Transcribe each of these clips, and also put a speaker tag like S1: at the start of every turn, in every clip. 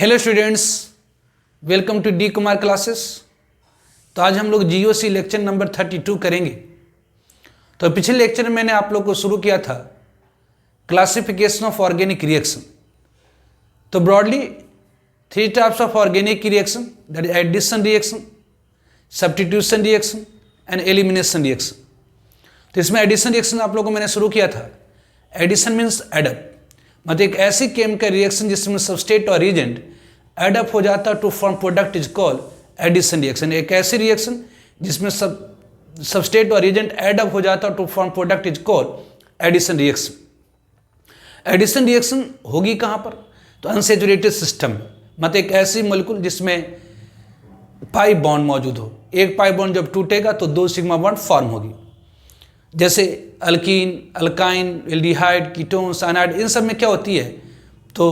S1: Hello students, welcome to D Kumar classes. तो आज हम लोग जीओसी लेक्चर नंबर 32 करेंगे। तो पिछले लेक्चर में मैंने आप लोग को शुरू किया था क्लासिफिकेशन ऑफ ऑर्गेनिक रिएक्शन। तो broadly 3 types of organic reaction, that is addition reaction, substitution reaction and elimination reaction. तो इसमें एडिशन रिएक्शन आप लोगों को मैंने शुरू किया था। एडिशन मीन्स एडअप, मतलब एक ऐसी केमिकल रिएक्शन जिसमें सबस्ट्रेट और रिएजेंट एडअप हो जाता to form product is called addition reaction. एक ऐसी रिएक्शन जिसमें सबस्ट्रेट और रिएजेंट एडअप हो जाता to form product is called addition reaction. Addition reaction होगी कहाँ पर? तो अनसैचुरेटेड सिस्टम, मतलब एक ऐसी मॉलिक्यूल जिसमें पाई बॉन्ड मौजूद हो। एक पाई बॉन्ड जब टूटेगा तो 2 सिग्मा बॉन्ड फॉर्म होगी। जैसे alkene, alkyne, aldehyde, ketone, cyanide, इन सब में क्या होती है? तो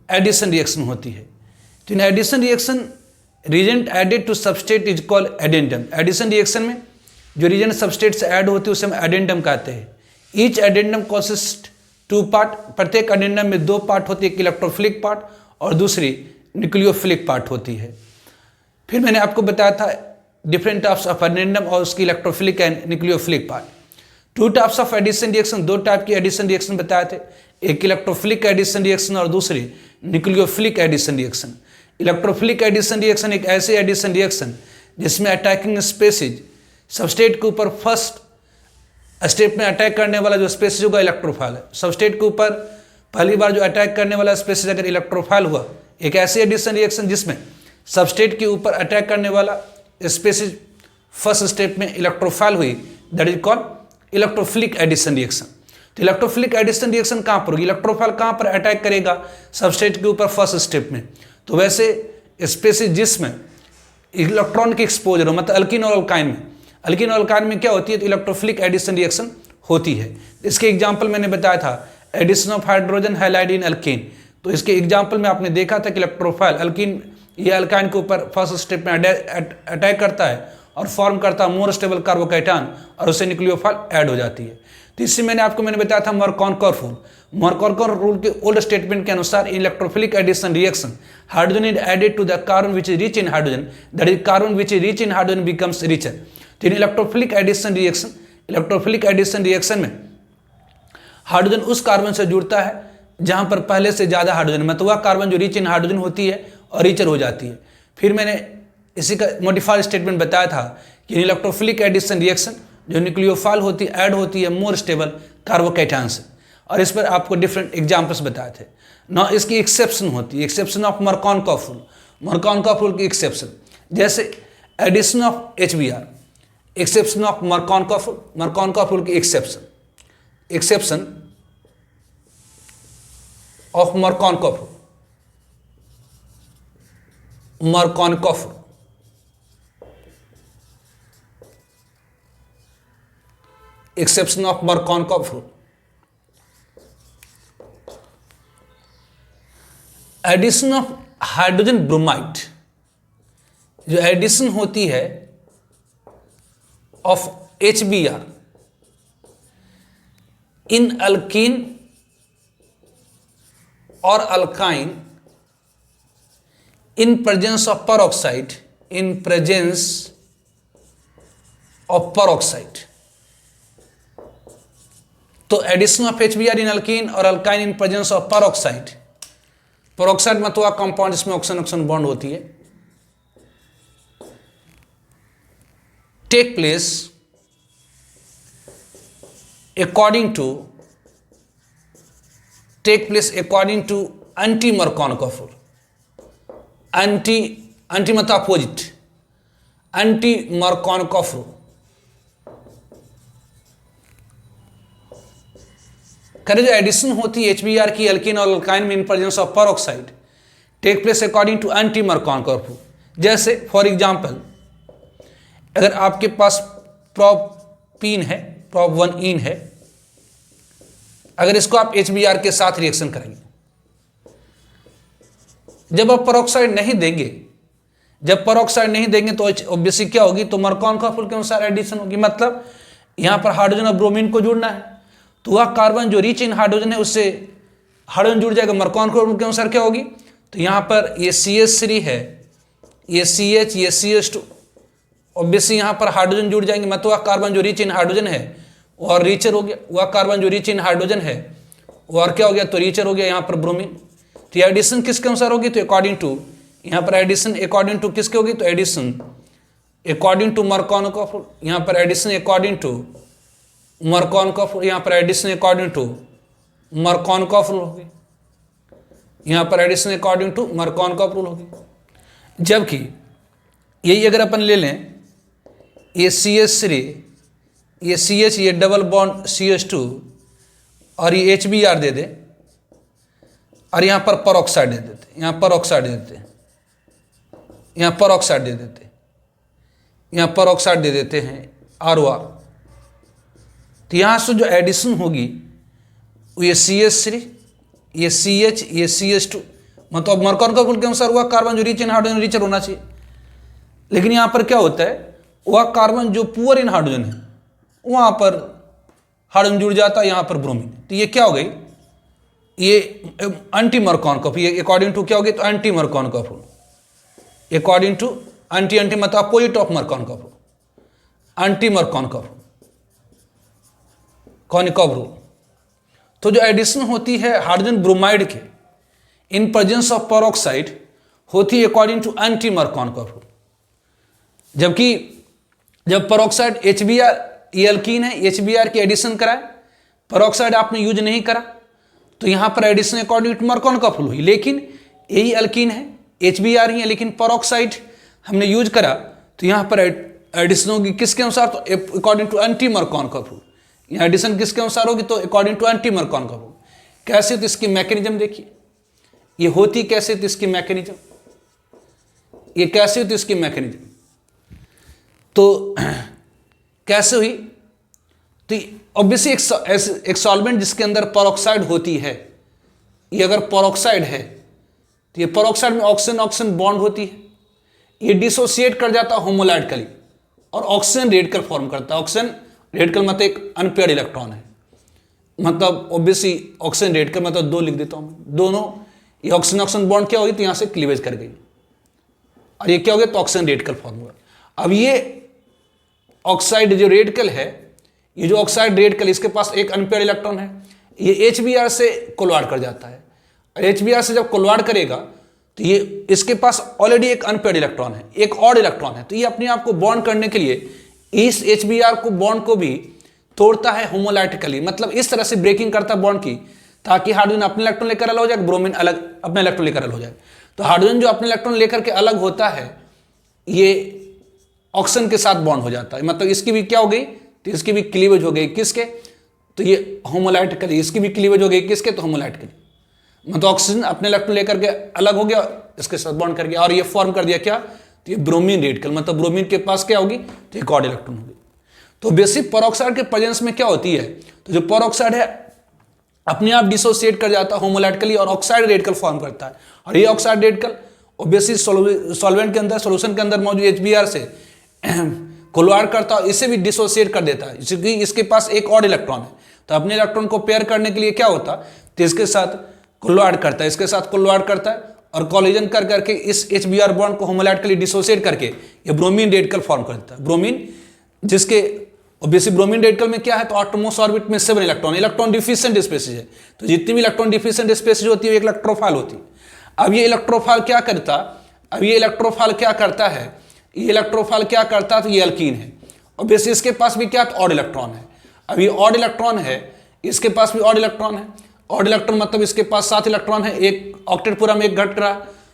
S1: एडिशन रिएक्शन होती है। तो in addition reaction reagent added to substrate is called addendum. Addition reaction में जो रिएजेंट सबस्ट्रेट से ऐड होती है उसे हम एडेंडम कहते हैं। ईच एडेंडम कॉन्सिस्ट 2 पार्ट, प्रत्येक एडेंडम में 2 पार्ट होती है, एक इलेक्ट्रोफिलिक पार्ट और दूसरी न्यूक्लियोफिलिक पार्ट होती है। फिर मैंने आपको बताया था डिफरेंट टाइप्स ऑफ एडेंडम और उसकी electrophilic and nucleophilic part. 2 types of addition reaction, 2 type की एडिशन रिएक्शन बताए थे, एक इलेक्ट्रोफिलिक एडिशन रिएक्शन और दूसरी nucleophilic addition reaction. Electrophilic addition reaction एक ऐसी एडिशन रिएक्शन जिसमें अटैकिंग स्पेसिज सबस्ट्रेट के ऊपर फर्स्ट स्टेप में अटैक करने वाला जो स्पेसिज होगा इलेक्ट्रोफाइल है। सबस्ट्रेट के ऊपर पहली बार जो अटैक करने वाला स्पेसिज अगर इलेक्ट्रोफाइल हुआ, एक ऐसी एडिशन रिएक्शन जिसमें सबस्ट्रेट के ऊपर अटैक करने वाला स्पेसिज फर्स्ट स्टेप में इलेक्ट्रोफाइल हुई, that is called electrophilic addition reaction. तो इलेक्ट्रोफिलिक एडिशन रिएक्शन कहाँ पर होगी? इलेक्ट्रोफाइल कहाँ पर अटैक करेगा? सबस्ट्रेट के ऊपर फर्स्ट स्टेप में। तो वैसे स्पेसिस जिसमें इलेक्ट्रॉन की एक्सपोजर हो, मतलब अल्कीन और अल्काइन में, अल्कीन और अल्काइन में क्या होती है? तो इलेक्ट्रोफिलिक एडिशन रिएक्शन होती है। इसके एग्जाम्पल मैंने बताया था addition of hydrogen halide in alkene. तो इसके एग्जाम्पल में आपने देखा था कि इलेक्ट्रोफाइल अल्कीन या अल्काइन के ऊपर फर्स्ट स्टेप में अटैक करता है और फॉर्म करता है मोर स्टेबल कार्बोकैटायन और उससे न्यूक्लियोफाइल ऐड हो जाती है। तो इससे मैंने बताया था मर्कॉनकॉफ रूल। मर्कॉनकॉफ रूल के ओल्ड स्टेटमेंट के अनुसार electrophilic addition reaction hydrogen is added to the carbon which is rich in hydrogen, that is carbon which is rich in hydrogen becomes richer. तो इन इलेक्ट्रोफिलिक एडिशन रिएक्शन में hydrogen उस carbon से जुड़ता है जहां पर पहले से ज्यादा हाइड्रोजन, मतलब वह कार्बन जो रिच इन हाइड्रोजन होती है और रिचर हो जाती है। फिर मैंने इसी का मॉडिफाइड स्टेटमेंट बताया था कि इलेक्ट्रोफिलिक एडिशन रिएक्शन जो न्यूक्लियोफाइल होती है ऐड होती है मोर स्टेबल कार्बोकैटायन से, और इस पर आपको डिफरेंट एग्जांपल्स बताए थे ना। इसकी एक्सेप्शन होती है, exception of Markovnikov rule. Markovnikov rule की एक्सेप्शन जैसे addition of HBr, exception of Markovnikov rule की exception of Markovnikov rule. Exception of Markovnikov rule. Addition of hydrogen bromide, जो एडिशन होती है ऑफ HBr इन अल्कीन और alkyne in presence of peroxide, in presence of peroxide। तो addition of HBr in alkene और alkyne in presence of peroxide, peroxide मतलब compound जिसमें oxygen bond होती है, take place according to anti Markovnikov rule. Anti मतलब opposite, anti Markovnikov rule. जो addition होती है HBr की अल्कीन और अल्काइन में in presence of peroxide take place according to anti Markovnikov rule. जैसे फॉर एग्जांपल अगर आपके पास प्रोपीन है, prop 1ene है, अगर इसको आप HBr के साथ रिएक्शन करेंगे, जब आप peroxide नहीं देंगे तो ऑब्वियसली क्या होगी? तो मर्कॉनकॉफ रूल के अनुसार एडिशन होगी। मतलब यहां पर हाइड्रोजन और ब्रोमीन को जुड़ना है, तो वह कार्बन जो रिच इन हाइड्रोजन है उससे हाइड्रोजन जुड़ जाएगा। मर्कॉनकॉफ रूल के अनुसार क्या होगी? तो यहाँ पर ये CH3 है, ये CH, ये CH2, ऑब्वियसली यहाँ पर हाइड्रोजन जुड़ जाएंगे, मतलब वह कार्बन जो रिच इन हाइड्रोजन है और रीचर हो गया, वह कार्बन जो रिच इन हाइड्रोजन है और क्या हो गया, तो रीचर हो गया यहाँ पर ब्रोमीन। तो ये एडिशन किसके अनुसार होगी, तो अकॉर्डिंग टू, यहाँ पर एडिशन अकॉर्डिंग टू किसके होगी, तो एडिशन अकॉर्डिंग टू मर्कानोव रूल, यहाँ पर एडिशन अकॉर्डिंग टू मर्कानोव, यहाँ पर एडिशन अकॉर्डिंग टू मर्कानोव रूल होगी, यहाँ पर एडिशन अकॉर्डिंग टू मर्कानोव रूल होगी। जबकि यही अगर अपन ले लें, ये CH3, ये CH, ये डबल बॉन्ड CH2 और ये HBr दे दे और यहाँ पर परऑक्साइड दे देते, यहाँ परऑक्साइड दे देते, यहाँ परऑक्साइड दे देते, यहाँ परऑक्साइड दे देते हैं ROR। तो यहाँ से जो एडिशन होगी वो ये CH3, ये CH, ये CH2, मतलब मर्कानोव रूल के अनुसार हुआ कार्बन जो रिच इन हाइड्रोजन रीचर होना चाहिए। लेकिन यहाँ पर क्या होता है, वह कार्बन जो पुअर इन हाइड्रोजन है वहाँ पर हाइड्रोजन जुड़ जाता है, यहाँ पर ब्रोमीन। तो ये क्या हो गई, ये एंटी मर्कानोव, ये अकॉर्डिंग टू क्या हो गई, तो anti Markovnikov rule, according to anti मतलब opposite of Markovnikov rule, anti Markovnikov rule. तो जो एडिशन होती है हाइड्रोजन ब्रोमाइड के इन प्रेजेंस ऑफ परऑक्साइड होती है according to anti Markovnikov rule. जबकि जब परऑक्साइड HBr, ये एल्कीन है, HBr की एडिशन कराए, परऑक्साइड आपने यूज नहीं करा, तो यहाँ पर एडिशन अकॉर्डिंग टू मर्कानोव रूल हुई। लेकिन यही एल्कीन है, HBr ही है, लेकिन परऑक्साइड हमने यूज करा, तो यहाँ पर एडिशन होगी किसके अनुसार, तो according to anti Markovnikov rule. यहाँ एडिशन किसके अनुसार होगी, तो according to anti Markovnikov rule. कैसे, तो इसकी मैकेनिज्म देखिए, ये होती कैसे, तो इसकी मैकेनिज्म, ये कैसे होती इसकी मैकेनिज्म, तो कैसे हुई, तो ऑब्वियसली एक सॉल्वेंट जिसके अंदर परऑक्साइड होती है, ये अगर परऑक्साइड है तो ये परऑक्साइड में ऑक्सीजन ऑक्सीजन बॉन्ड होती है, ये डिसोसिएट कर जाता है होमोलाइटिकली और ऑक्सीजन रेडिकल फॉर्म करता है। ऑक्सीजन रेडिकल मतलब एक अनपेयर्ड इलेक्ट्रॉन है, मतलब ऑब्वियसली ऑक्सीजन रेडिकल मतलब दो लिख देता हूँ, दोनों ये ऑक्सीजन ऑक्सीजन बॉन्ड क्या होगी, तो यहाँ से क्लीवेज कर गई और ये क्या हो गया, तो ऑक्सीजन रेडिकल फॉर्म हुआ। अब ये ऑक्साइड जो रेडिकल है, ये जो ऑक्साइड रेडिकल, इसके पास एक अनपेयर्ड इलेक्ट्रॉन है, ये HBr से कोलवाड़ कर जाता है और HBr से जब कोलवाड़ करेगा तो ये इसके पास ऑलरेडी एक अनपेयर्ड इलेक्ट्रॉन है, एक ऑड इलेक्ट्रॉन है, तो ये अपने आप को बॉन्ड करने के लिए इस HBr को बॉन्ड को भी तोड़ता है होमोलाइटिकली, मतलब इस तरह से ब्रेकिंग करता है बॉन्ड की, ताकि हाइड्रोजन अपने इलेक्ट्रॉन लेकर अलग हो जाए, ब्रोमीन अलग अपने इलेक्ट्रॉन लेकर अलग हो जाए। तो हाइड्रोजन जो अपने इलेक्ट्रॉन लेकर के अलग होता है, ये ऑक्सीजन के साथ बॉन्ड हो जाता है, मतलब इसकी भी क्या हो गई, तो इसकी भी क्लीवेज हो गई किसके, तो ये होमोलाइटिकली, इसकी भी क्लीवेज हो गई किसके, तो होमोलाइटिकली, मतलब ऑक्सीजन अपने इलेक्ट्रॉन लेकर के अलग हो गया, इसके साथ बॉन्ड कर गया और ये फॉर्म कर दिया क्या, तो ये ब्रोमीन रेडिकल, मतलब ब्रोमीन के पास क्या होगी, तो एक ऑड इलेक्ट्रॉन होगी। तो बेसिक परऑक्साइड के प्रेजेंस में क्या होती है, तो जो परऑक्साइड है अपने आप डिसोसिएट कर जाता है होमोलाइटिकली और ऑक्साइड रेडिकल फॉर्म करता है, और ये ऑक्साइड रेडिकल ऑब्वियसली सॉल्वेंट के अंदर, सोल्यूशन के अंदर मौजूद HBr से कोलवाड़ करता है, इसे भी डिसोसिएट कर देता है, क्योंकि इसके पास एक और इलेक्ट्रॉन है, तो अपने इलेक्ट्रॉन को पेयर करने के लिए क्या होता, तो इसके साथ कोलवाड़ करता है, इसके साथ कोलवाड़ करता है और कोलिजन कर करके इस HBr बॉन्ड को होमोलाइटिकली डिसोसिएट करके ये ब्रोमीन रेडिकल फॉर्म कर देता है। ब्रोमीन जिसके ऑब्वियसली ब्रोमीन रेडिकल में क्या है, तो एटमोस ऑर्बिट में 7 इलेक्ट्रॉन, इलेक्ट्रॉन डिफिशिएंट स्पेसीज है, तो जितनी भी इलेक्ट्रॉन डिफिशिएंट स्पेसीज होती है एक इलेक्ट्रोफाइल होती है। अब ये इलेक्ट्रोफाइल क्या करता, अब ये इलेक्ट्रोफाइल क्या करता है, ये इलेक्ट्रोफाइल क्या करता है, तो ये एल्कीन है, ऑब्वियसली इसके पास भी क्या, तो ऑड इलेक्ट्रॉन है। अब ये ऑड इलेक्ट्रॉन है, इसके पास भी ऑड इलेक्ट्रॉन है, ऑड इलेक्ट्रॉन मतलब इसके पास 7 इलेक्ट्रॉन है, एक ऑक्टेट पूरा में एक घट रहा,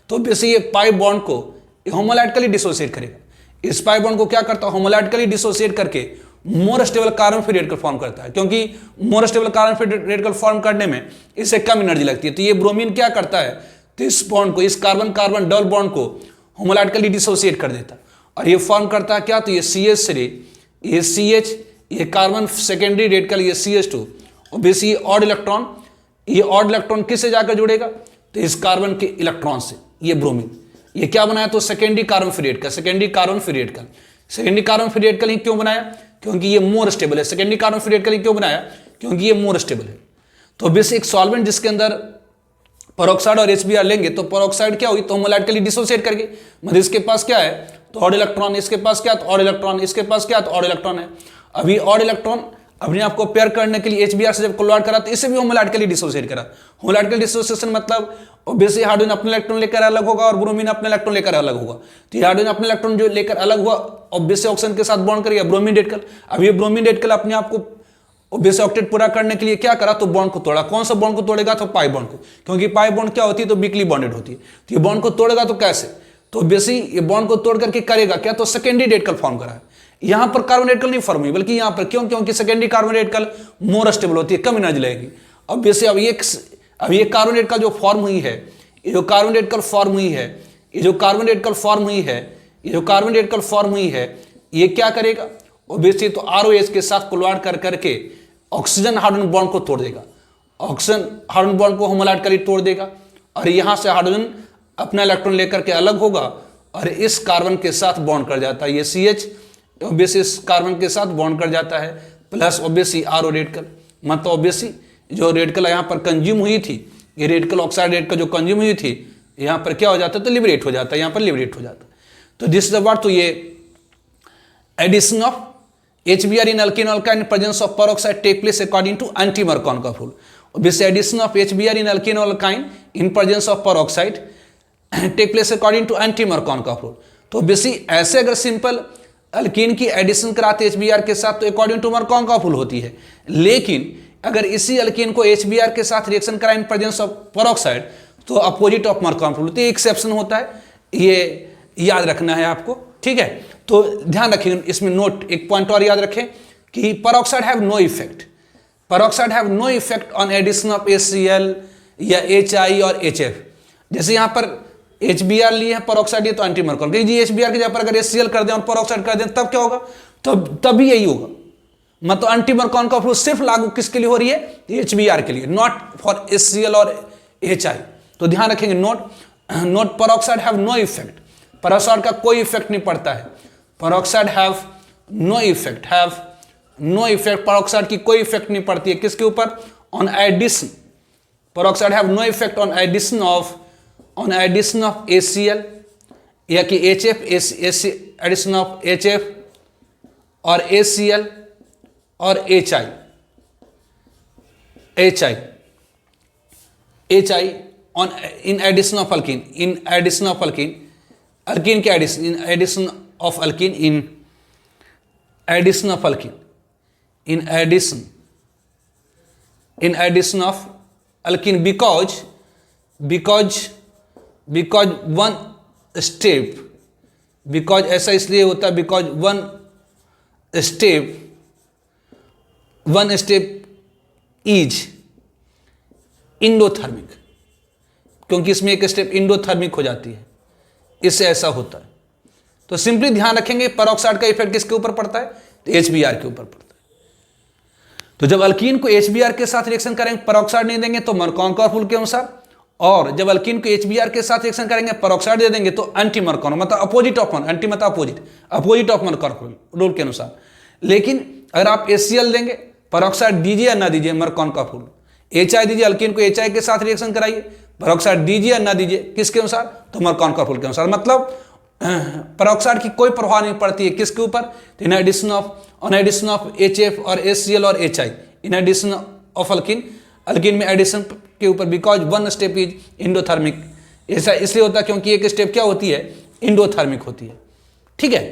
S1: तो ऑब्वियसली ये पाई बॉन्ड को होमोलाइटिकली डिसोसिएट करेगा। इस पाई बॉन्ड को क्या करता है, होमोलाइटिकली डिसोसिएट करके more stable carbon free radical form करता है, क्योंकि more stable carbon free radical form करने में इससे कम एनर्जी लगती है। तो ये ब्रोमीन क्या करता है, तो इस बॉन्ड को, इस कार्बन कार्बन डबल बॉन्ड को होमोलाइटिकली डिसोसिएट कर देता है और ये फॉर्म करता है क्या, तो ये CH3, ये CH, ये कार्बन सेकेंडरी रेडिकल, ये CH2, ऑब्वियसली ऑड इलेक्ट्रॉन, ये ऑड इलेक्ट्रॉन किससे जाकर जुड़ेगा, तो इस कार्बन के इलेक्ट्रॉन से, ये ब्रोमीन, ये क्या बनाया, तो secondary carbon free radical, secondary carbon free radical. Secondary carbon free radical ही क्यों बनाया, क्योंकि ये मोर स्टेबल है। सेकेंडरी कार्बन फ्री रेडिकल ही क्यों बनाया, क्योंकि ये मोर स्टेबल है। तो ऑब्वियसली एक सॉल्वेंट जिसके अंदर पेरोक्साइड और HBr लेंगे तो पेरोक्साइड क्या होगी, तो होमोल अल्कली डिसोसिएट करके, मतलब इसके पास क्या है तो ऑड इलेक्ट्रॉन, इसके पास क्या तो ऑड इलेक्ट्रॉन, इसके पास क्या तो ऑड इलेक्ट्रॉन है। अभी ऑड इलेक्ट्रॉन अपने आप को पेयर करने के लिए HBr से जब कोलॉइड करा तो इसे भी होमोल अल्कली डिसोसिएट करा। होमोल अल्कली डिसोसिएशन मतलब ऑब्वियसली हाइड्रोजन अपने इलेक्ट्रॉन लेकर अलग होगा और ब्रोमीन अपने इलेक्ट्रॉन लेकर अलग होगा। तो ये हाइड्रोजन अपने इलेक्ट्रॉन जो लेकर अलग हुआ ऑब्वियसली ऑक्सीजन के साथ बॉन्ड करेगा ब्रोमीन रेडिकल। अब ये ब्रोमीन रेडिकल अपने आप को ऑब्वियसली ऑक्टेट पूरा करने के लिए क्या करा तो बॉन्ड को तोड़ा। कौन सा बॉन्ड को तोड़ेगा तो पाई बॉन्ड को, क्योंकि पाई बॉन्ड क्या होती है तो वीकली बॉन्डेड होती है। तो ये बॉन्ड को तोड़ेगा तो कैसे, तो ऑब्वियसली ये बॉन्ड को तोड़ करके करेगा क्या तो सेकेंडरी रेडिकल फॉर्म करा है। यहां पर कार्बन रेडिकल नहीं फॉर्म हुई बल्कि यहां पर क्यों, क्योंकि secondary carbon radical more stable होती है, कम एनर्जी लगेगी। ऑब्वियसली अब ये कार्बन रेडिकल जो फॉर्म हुई है, ये जो कार्बन रेडिकल फॉर्म हुई है, ये जो कार्बन रेडिकल फॉर्म हुई है, ये जो कार्बन रेडिकल फॉर्म हुई है, ये क्या करेगा ऑब्वियसली तो ROH के साथ कोलॉइड कर करके ऑक्सीजन हाइड्रोजन बॉन्ड को तोड़ देगा। ऑक्सीजन हाइड्रोजन बॉन्ड को होमोल अल्कली तोड़ देगा और यहां से हाइड्रोजन अपना इलेक्ट्रॉन लेकर के अलग होगा और इस कार्बन के साथ बॉन्ड कर जाता है। ये CH ऑब्वियसली इस कार्बन के साथ बॉन्ड कर जाता है प्लस ऑब्वियसली RO रेडिकल, मतलब ऑब्वियसली जो रेडिकल यहाँ पर कंज्यूम हुई थी, ये रेडिकल ऑक्साइड रेडिकल जो कंज्यूम हुई थी यहाँ पर क्या हो जाता है तो लिबरेट हो जाता है, यहाँ पर लिबरेट हो जाता है। तो दिस इज द व्हाट, तो ये addition of HBr in alkene alkyne presence of peroxide take place according to anti-Markovnikov rule. Obviously, addition of HBr in alkene alkyne in presence of peroxide take place according to anti-Markovnikov rule. तो obviously ऐसे अगर simple alkyne की addition कराते HBr के साथ तो according to Markovnikov rule होती है, लेकिन अगर इसी अल्कीन को HBr के साथ रिएक्शन कराए इन प्रेजेंस ऑफ पेरोक्साइड तो अपोजिट ऑफ Markovnikov rule, तो एक्सेप्शन होता है, ये याद रखना है आपको, ठीक है। तो ध्यान रखें इसमें नोट, एक पॉइंट और याद रखें कि peroxide have no effect, peroxide have no effect on addition of HCl या HI और HF। जैसे यहाँ पर HBr लिए है पेरोक्साइड, ये तो एंटी Markovnikov, जी HBr की जगह पर अगर HCl कर दें और पेरोक्साइड कर दें तब क्या होगा, तब भी यही होगा। मतलब एंटी Markovnikov rule सिर्फ लागू किसके लिए हो रही है HBr के लिए, नॉट फॉर HCl और HI। तो ध्यान रखेंगे note peroxide have no effect, peroxide का कोई इफेक्ट नहीं पड़ता है, peroxide have no effect, peroxide की कोई इफेक्ट नहीं पड़ती है किसके ऊपर, on addition, peroxide have no effect on addition of HCl या कि HF, एडिशन ऑफ HF और HCl और HI on in addition of alkene, alkene के addition, in addition of alkene, in addition of alkene because one step, because ऐसा इसलिए होता है because one step is endothermic, क्योंकि इसमें एक स्टेप इंडोथर्मिक हो जाती है, इससे ऐसा होता है। तो सिंपली ध्यान रखेंगे पेरोक्साइड का इफेक्ट किसके ऊपर पड़ता है तो HBr के ऊपर पड़ता है। तो जब अल्कीन को HBr के साथ रिएक्शन करेंगे पेरोक्साइड नहीं देंगे तो Markovnikov रूल के अनुसार, और जब अल्कीन को HBr के साथ रिएक्शन करेंगे पेरोक्साइड दे देंगे तो एंटी Markovnikov मतलब अपोजिट ऑफ एंटी मतलब अपोजिट ऑफ Markovnikov रूल के अनुसार। लेकिन अगर आप HCl देंगे पेरोक्साइड दीजिए या ना दीजिए Markovnikov रूल, HI दीजिए अल्कीन को HI के साथ रिएक्शन कराइए, पेरोक्साइड दीजिए या ना दीजिए किसके अनुसार तो Markovnikov रूल के अनुसार। मतलब पेरोक्साइड की कोई प्रभाव नहीं पड़ती है किसके ऊपर, इन एडिशन ऑफ HF और HCl और HI, in addition of alkene में एडिशन के ऊपर, because one step is endothermic. ऐसा इसलिए होता है क्योंकि एक स्टेप क्या होती है इंडोथर्मिक होती है, ठीक है।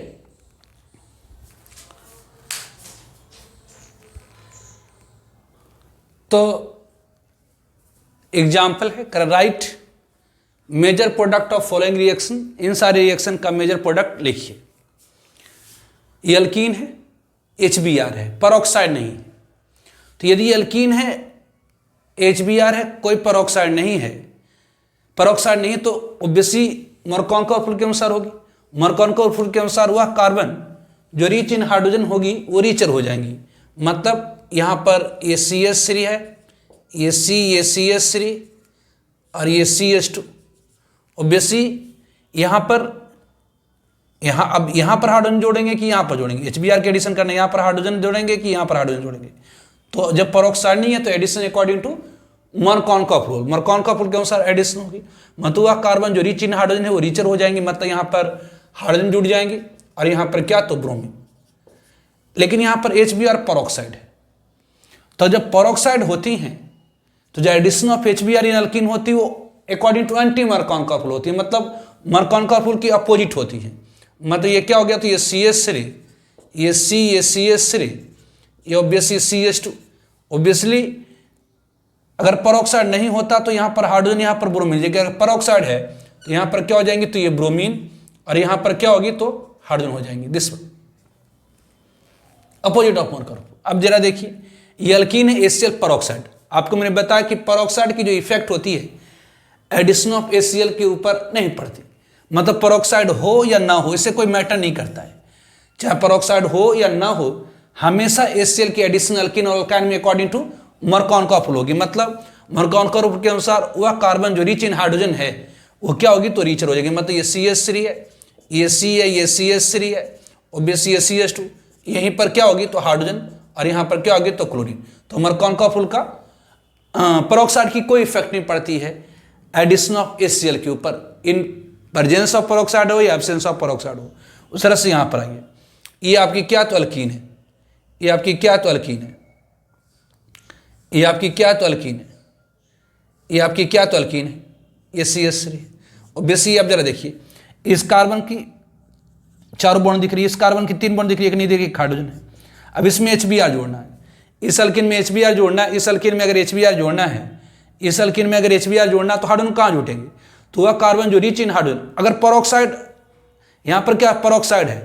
S1: तो एग्जाम्पल है, write major product of following reaction, इन सारे रिएक्शन का मेजर प्रोडक्ट लिखिए। ये अल्कीन है, HBr है, पेरोक्साइड नहीं है। तो यदि अल्कीन है, HBr है, कोई पेरोक्साइड नहीं है, तो ऑब्वियसली Markovnikov रूल के अनुसार होगी। Markovnikov रूल के अनुसार वह कार्बन जो रिच इन हाइड्रोजन होगी वो रिचर हो जाएंगी। मतलब यहाँ पर ये CH3 है, ये CH3 और ये CH2। ऑब्वियसली यहाँ पर हाइड्रोजन जोड़ेंगे कि यहाँ पर जोड़ेंगे, HBr के एडिशन करने यहाँ पर हाइड्रोजन जोड़ेंगे कि यहाँ पर हाइड्रोजन जोड़ेंगे। तो जब पेरोक्साइड नहीं है तो addition according to Markovnikov rule, Markovnikov rule के अनुसार एडिशन होगी, मतलब वह कार्बन जो रिच इन हाइड्रोजन है वो रिचर हो जाएंगे, मतलब यहाँ पर हाइड्रोजन जुड़ जाएंगे और यहाँ पर क्या तो ब्रोमीन। लेकिन यहाँ पर HBr परऑक्साइड है, तो जब परऑक्साइड होती हैं तो जो addition of HBr in alkene होती है वो according to anti Markovnikov rule होती है, मतलब मरकॉनकॉफ रूल की अपोजिट होती है। मतलब ये क्या हो गया, तो ये CH3, ये C, ये CH3, ये ऑब्वियसली CH2। ऑब्वियसली अगर परऑक्साइड नहीं होता तो यहाँ पर हाइड्रोजन, यहाँ पर ब्रोमीन, जबकि अगर परऑक्साइड है तो यहाँ पर क्या हो जाएंगे, तो ये ब्रोमीन और यहाँ पर क्या होगी तो हाइड्रोजन हो जाएंगे, दिस अपोजिट ऑफ मरकॉनकॉफ। अब जरा देखिए, ये अल्कीन है HCl परऑक्साइड। आपको मैंने बताया कि परऑक्साइड की जो इफेक्ट होती है एडिशन ऑफ HCl के ऊपर नहीं पड़ती, मतलब परऑक्साइड हो या ना हो इससे कोई मैटर नहीं करता है, चाहे परऑक्साइड हो या ना हो, हमेशा HCl की एडिशन अल्कीन और अल्काइन में अकॉर्डिंग टू मरकॉनकॉफ रूल होगी। मतलब मरकॉनकॉफ रूल के अनुसार वह कार्बन जो रिच इन हाइड्रोजन है वो क्या होगी तो रिचर हो जाएगी। मतलब ये CH3 है, ये C है, ये CH3 है, ऑब्वियसली ये CH2, यहीं पर क्या होगी तो हाइड्रोजन और यहाँ पर क्या होगी तो क्लोरीन। तो मरकॉनकॉफ रूल का परऑक्साइड की कोई इफेक्ट नहीं पड़ती है एडिशन ऑफ HCl के ऊपर, इन प्रेजेंस ऑफ परऑक्साइड हो या एब्सेंस ऑफ परऑक्साइड हो। उस तरह से यहाँ पर आइए, ये आपकी क्या तो अल्कीन है, ये आपकी क्या तो अल्कीन है, ये आपकी क्या तो अल्कीन है, ये आपकी क्या तो अल्कीन है, ये CH3 है। ऑब्वियसली अब जरा देखिए, इस कार्बन की 4 बॉन्ड दिख रही है, इस कार्बन की 3 बॉन्ड दिख रही है, एक नहीं दिख रही, हाइड्रोजन है। अब इसमें HBr जोड़ना है, इस अल्कीन में HBr जोड़ना है, इस अल्कीन में अगर HBr जोड़ना है, इस अल्कीन में अगर HBr जोड़ना तो हाइड्रोजन कहाँ जुटेंगे, तो वह कार्बन जो रिच इन हाइड्रोजन, अगर परऑक्साइड यहाँ पर क्या परऑक्साइड है,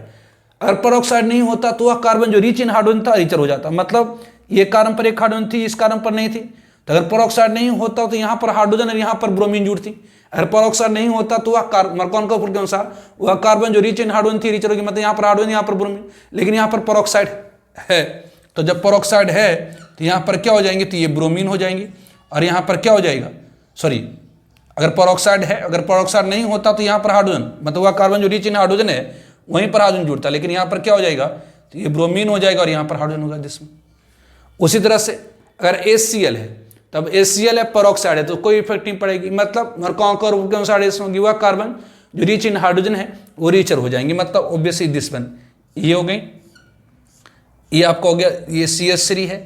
S1: अगर परऑक्साइड नहीं होता तो वह कार्बन जो रिच इन हाइड्रोजन था रिचर हो जाता। मतलब ये कार्बन पर एक हाइड्रोजन थी, इस कार्बन पर नहीं थी, तो अगर परऑक्साइड नहीं होता तो यहाँ पर हाइड्रोजन और यहाँ पर ब्रोमीन जुड़ती। अगर परऑक्साइड नहीं होता तो वह मरकॉनकॉफ रूल के अनुसार वह कार्बन जो रिच इन हाइड्रोजन थी रिचर होगी, मतलब यहाँ पर हाइड्रोजन, यहाँ पर ब्रोमीन। लेकिन यहाँ पर परऑक्साइड है, तो जब परऑक्साइड है तो यहाँ पर क्या हो जाएंगे, तो ये ब्रोमीन हो जाएंगे और यहाँ पर क्या हो जाएगा, सॉरी अगर परऑक्साइड है, अगर परऑक्साइड नहीं होता तो यहाँ पर हाइड्रोजन, मतलब वह कार्बन जो रिच इन हाइड्रोजन है वहीं पर हाइड्रोजन जुड़ता, लेकिन यहाँ पर क्या हो जाएगा, तो ये ब्रोमीन हो जाएगा और यहाँ पर हाइड्रोजन होगा जिसमें। उसी तरह से अगर HCl है, तब HCl है परऑक्साइड है तो कोई इफेक्ट नहीं पड़ेगी, मतलब मरकॉनकॉफ रूल के अनुसार होगी, वह कार्बन जो रिच इन हाइड्रोजन है वो रिचर हो जाएंगे, मतलब ऑब्वियसली दिस वन, ये हो गई, ये आपका हो गया, ये CH3 है,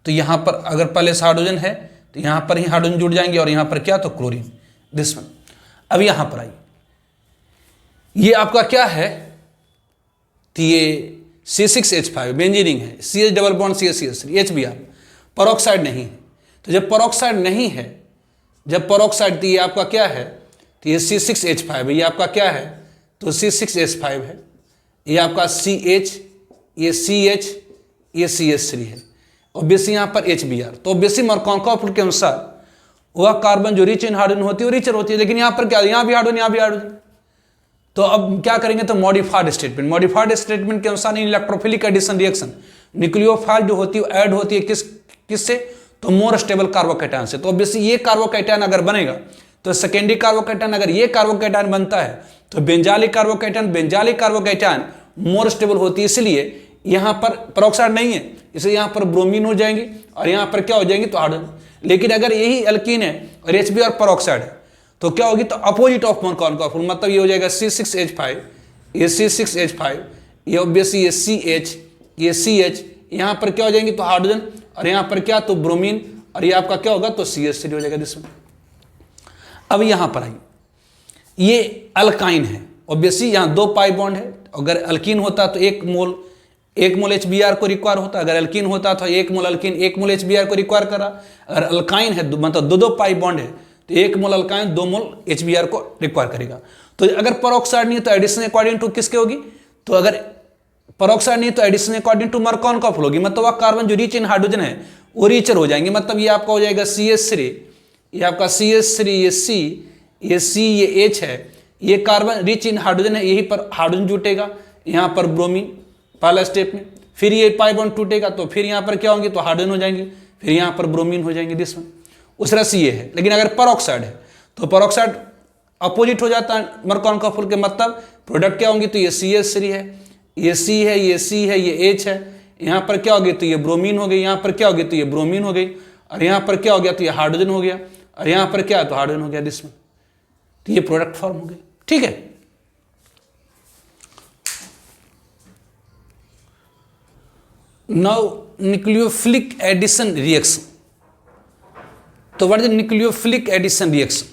S1: तो यहाँ पर अगर पहले से हाइड्रोजन है तो यहाँ पर ही हाइड्रोजन जुड़ जाएंगे और यहाँ पर क्या तो क्लोरीन, दिस वन। अब यहाँ पर आइए, ये आपका क्या है, तो ये C6H5 बेंजीनिंग है, CH double bond CH3 HBr, peroxide नहीं है। तो जब परऑक्साइड नहीं है, जब परऑक्साइड, तो ये आपका क्या है, तो ये C6H5 है, ये आपका क्या है तो C6H5 है, ये आपका CH, ये CH, ये CH3 है, ऑब्वियसली यहाँ पर HBr। तो ऑब्वियसली मरकॉनकॉफ रूल के अनुसार वह कार्बन जो रिच इन हाइड्रोजन होती है वो रिचर होती है, लेकिन यहाँ पर क्या, यहाँ भी हाइड्रोजन, यहाँ भी हाइड्रोजन। तो अब क्या करेंगे, तो मॉडिफाइड स्टेटमेंट, मॉडिफाइड स्टेटमेंट के अनुसार इलेक्ट्रोफिलिक एडिशन रिएक्शन न्यूक्लियोफाइल जो होती है ऐड होती है किससे, तो मोर स्टेबल कार्बोकैटायन से। तो ऑब्वियसली ये कार्बोकैटायन अगर बनेगा तो सेकेंडरी कार्बोकैटायन, अगर ये कार्बोकैटायन बनता है तो बेंजालिक कार्बोकैटायन मोर स्टेबल होती है, इसलिए यहाँ पर परऑक्साइड नहीं है, इसलिए यहाँ पर ब्रोमीन हो जाएंगे और यहाँ पर क्या हो जाएंगे तो हाइड्रोजन। लेकिन अगर यही अल्कीन है और HBr परऑक्साइड है तो क्या होगी, तो अपोजिट ऑफ मरकॉनकॉफ रूल, मतलब ये हो जाएगा C6H5, ये C6H5, ये ऑब्वियसली ये CH, ये CH, यहाँ पर क्या हो जाएंगे तो हाइड्रोजन और यहाँ पर क्या तो ब्रोमीन और ये आपका क्या होगा तो CH3 हो जाएगा जिसमें। अब यहाँ पर आइए, ये अल्काइन है, ऑब्वियसली यहाँ 2 पाई बॉन्ड है, अगर अल्कीन होता तो 1 मोल HBr को रिक्वायर होता, अगर अल्कीन होता तो 1 मोल अल्कीन 1 मोल HBr को रिक्वायर कर रहा। अगर अल्काइन है मतलब 2 पाई बॉन्ड है तो 1 मोल अल्काइन 2 मोल HBr को रिक्वायर करेगा। तो अगर परऑक्साइड नहीं है तो एडिशन अकॉर्डिंग टू किसके होगी, तो अगर परऑक्साइड नहीं है तो addition according to Markovnikov rule होगी, मतलब वह कार्बन जो रिच इन हाइड्रोजन है वो रिचर हो जाएंगे। मतलब ये आपका हो जाएगा CH3, ये आपका CH3, ये C, ये C, ये H है, ये कार्बन रिच इन हाइड्रोजन है, यहीं पर हाइड्रोजन जुटेगा, यहाँ पर ब्रोमीन पहला स्टेप में, फिर ये पाई बॉन्ड टूटेगा तो फिर यहाँ पर क्या होंगे तो हाइड्रोजन हो जाएंगे, फिर यहाँ पर ब्रोमीन हो जाएंगे दिस वन। उस तरह से ये है। लेकिन अगर परऑक्साइड है तो परऑक्साइड अपोजिट हो जाता है मरकॉनकॉफ रूल के, मतलब प्रोडक्ट क्या होंगे तो ये CH3 है, ये C है, ये C है, ये H है, यहाँ पर क्या होगी तो ये ब्रोमीन हो गई, यहाँ पर क्या होगी तो ये ब्रोमीन हो गई और यहाँ पर क्या हो गया, तो ये हाइड्रोजन हो गया, और यहाँ पर क्या है, तो हाइड्रोजन हो गया दिस में, तो ये प्रोडक्ट फॉर्म हो गया। ठीक है, नाउ न्यूक्लियोफिलिक एडिशन रिएक्शन। तो what is nucleophilic addition reaction?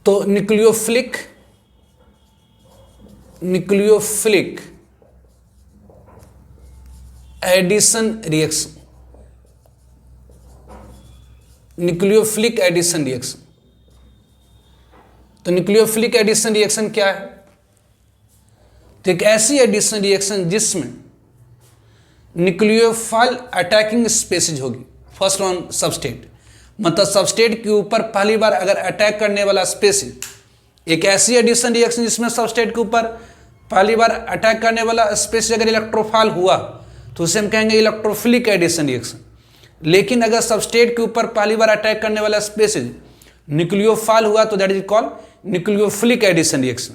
S1: तो nucleophilic addition reaction, nucleophilic addition reaction. तो न्यूक्लियोफिलिक एडिशन रिएक्शन क्या है? तो एक ऐसी एडिशन रिएक्शन जिसमें न्यूक्लियोफाइल अटैकिंग स्पेसीज होगी फर्स्ट ऑन सबस्टेट, मतलब सबस्टेट के ऊपर पहली बार अगर अटैक करने वाला स्पेसीज, एक ऐसी एडिशन रिएक्शन जिसमें सबस्टेट के ऊपर पहली बार अटैक करने वाला स्पेसीज अगर इलेक्ट्रोफाइल हुआ तो उसे हम कहेंगे इलेक्ट्रोफिलिक एडिशन रिएक्शन। लेकिन अगर सबस्टेट के ऊपर पहली बार अटैक करने वाला स्पेसीज न्यूक्लियोफाइल हुआ तो that is called nucleophilic addition reaction.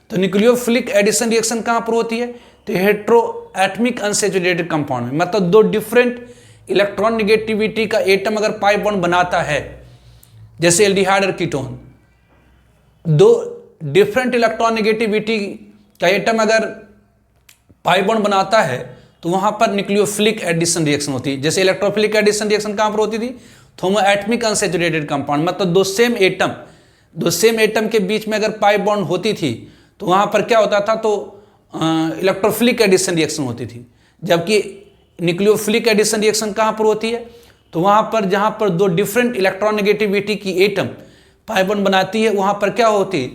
S1: तो न्यूक्लियोफिलिक एडिशन रिएक्शन कहाँ पर होती है? तो हेट्रोएटमिक अनसैचुरेटेड कंपाउंड में, मतलब दो डिफरेंट इलेक्ट्रॉन निगेटिविटी का एटम अगर पाई बॉन्ड बनाता है, जैसे एल्डिहाइड और कीटोन, दो डिफरेंट इलेक्ट्रॉन निगेटिविटी का एटम अगर पाई बॉन्ड बनाता है तो वहां पर न्यूक्लियोफिलिक एडिशन रिएक्शन होती है। जैसे इलेक्ट्रोफिलिक एडिशन रिएक्शन कहां पर होती थी? थर्मोएटमिक अनसैचुरेटेड कंपाउंड, मतलब दो सेम एटम के बीच में अगर पाई बॉन्ड होती थी तो वहां पर क्या होता था? तो इलेक्ट्रोफिलिक एडिशन रिएक्शन होती थी। जबकि न्यूक्लियोफिलिक एडिशन रिएक्शन कहां पर होती है? तो वहां पर जहां पर दो डिफरेंट इलेक्ट्रॉन नेगेटिविटी की एटम पाई बॉन्ड बनाती है वहां पर क्या होती?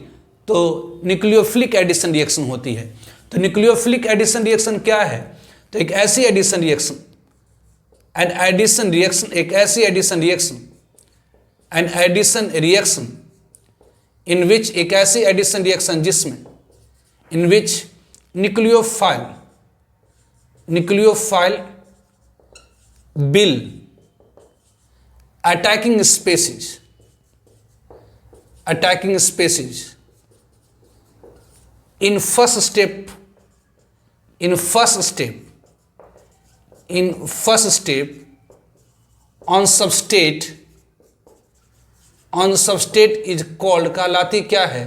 S1: तो न्यूक्लियोफिलिक एडिशन रिएक्शन होती है। तो न्यूक्लियोफिलिक एडिशन रिएक्शन क्या है? तो एक ऐसी addition reaction, N addition reaction, एक ऐसी addition reaction, N addition reaction in which, एक ऐसी एडिशन रिएक्शन जिसमें, in which nucleophile will attacking species in first step on substrate is called, कहलाती क्या है?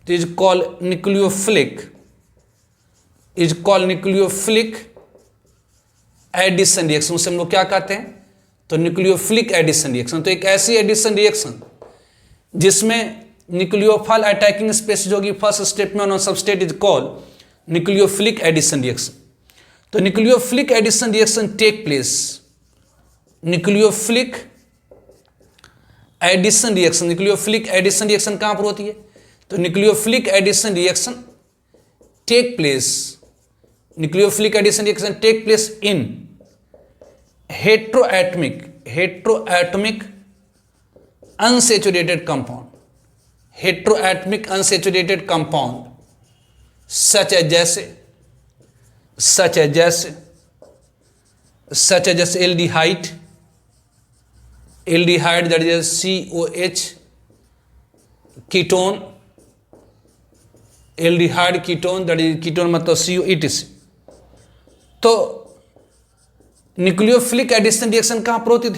S1: तो is called nucleophilic addition reaction. उसे हम लोग क्या कहते हैं? तो न्यूक्लियोफिलिक एडिशन रिएक्शन। तो एक ऐसी एडिशन रिएक्शन जिसमें न्यूक्लियोफाइल अटैकिंग स्पेसीज होगी फर्स्ट स्टेप में on substrate is called nucleophilic addition reaction. तो nucleophilic addition reaction take place, nucleophilic addition reaction कहां पर होती है? तो nucleophilic addition reaction take place in heteroatomic unsaturated compound such है जैसे aldehyde that is COH, ketone, aldehyde ketone that is ketone मतलब CO ETC। तो न्यूक्लियोफिलिक एडिशन रिएक्शन कहां पर होती है?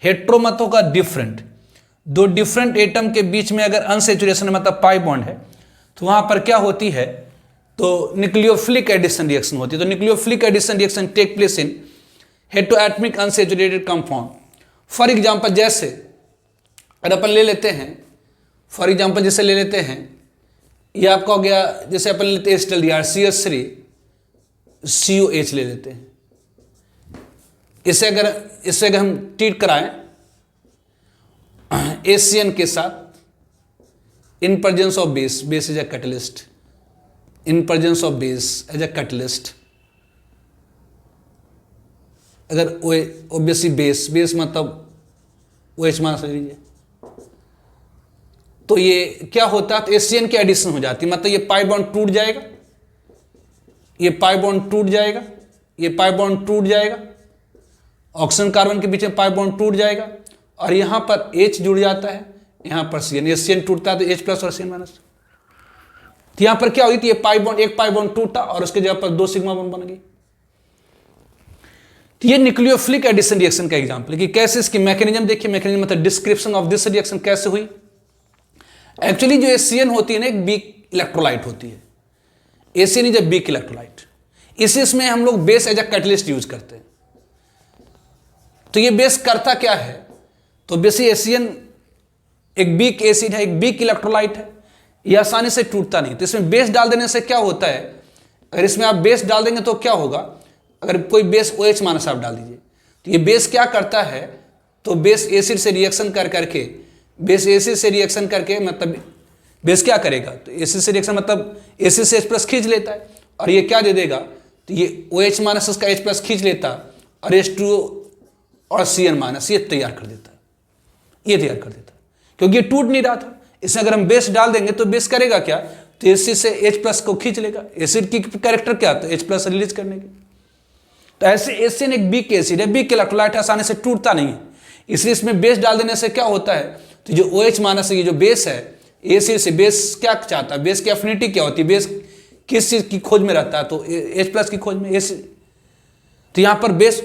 S1: हेट्रो मत होगा डिफरेंट, दो डिफरेंट एटम के बीच में अगर अनसैचुरेशन मतलब पाई बॉन्ड है तो वहां पर क्या होती है? तो न्यूक्लियोफिलिक एडिशन रिएक्शन होती है। तो nucleophilic addition reaction take place in heteroatomic unsaturated compound. For example जैसे अगर अपन ले लेते हैं, जैसे ले लेते हैं, ये आपका हो गया, जैसे अपन लेते हैं एस्टल्डिहाइड CH3 COH ले लेते हैं। इसे अगर हम ट्रीट कराएं ACN के साथ in presence of base is a catalyst, in presence of base as a catalyst, अगर ओबियसली बेस मतलब OH मान लीजिए, तो ये क्या होता है? तो ACN की एडिशन हो जाती है, मतलब ये पाई बॉन्ड टूट जाएगा, ये पाई बॉन्ड टूट जाएगा, ऑक्सीजन कार्बन के बीच में पाई बॉन्ड टूट जाएगा और यहां पर H जुड़ जाता है, यहां पर CN, ACN टूटता है तो H प्लस और CN माइनस। तो यहां पर क्या हुई थी? ये एक पाई बॉन्ड टूटा और उसके जगह पर 2 सिग्मा बॉन्ड बन गई। तो ये न्यूक्लियोफिलिक एडिशन रिएक्शन का एग्जांपल है कि कैसे इसकी मैकेनिज्म देखिए। मैकेनिज्म मतलब डिस्क्रिप्शन ऑफ दिस रिएक्शन कैसे हुई। एक्चुअली जो एसीएन होती है ना, एक वीक इलेक्ट्रोलाइट होती है। ACN is a weak electrolyte, इसमें हम लोग base as a catalyst use करते हैं। तो ये बेस करता क्या है, तो बेसिक एसीएन एक वीक एसिड है, एक वीक इलेक्ट्रोलाइट है, ये आसानी से टूटता नहीं। तो इसमें बेस डाल देने से क्या होता है, अगर इसमें आप बेस डाल देंगे तो क्या होगा, अगर कोई बेस OH माइनस आप डाल दीजिए तो ये बेस क्या करता है, तो बेस एसिड से रिएक्शन करके बेस एसिड से रिएक्शन करके मतलब बेस क्या करेगा, तो एसिड से रिएक्शन मतलब एसिड से H+ खींच लेता है और ये क्या दे देगा, तो ये OH माइनस उसका H+ खींच लेता और H2O और Cn माइनस ये तैयार कर देता है, ये तैयार कर देता है क्योंकि ये टूट नहीं रहा था। इसमें अगर हम बेस डाल देंगे तो बेस करेगा क्या, तो एसिड से H+ को खींच लेगा। एसिड की कैरेक्टर क्या, तो H+ रिलीज करने की। तो ऐसे एसिड एक वीक एसिड है, वीक इलेक्ट्रोलाइट आसानी से टूटता नहीं है, इसलिए इसमें बेस डाल देने से क्या होता है, तो जो OH माइनस ये जो बेस है, एसिड से बेस क्या चाहता है, बेस की एफिनिटी क्या होती है, बेस किस चीज की खोज में रहता है, तो H+ की खोज में एसिड। तो यहाँ पर बेस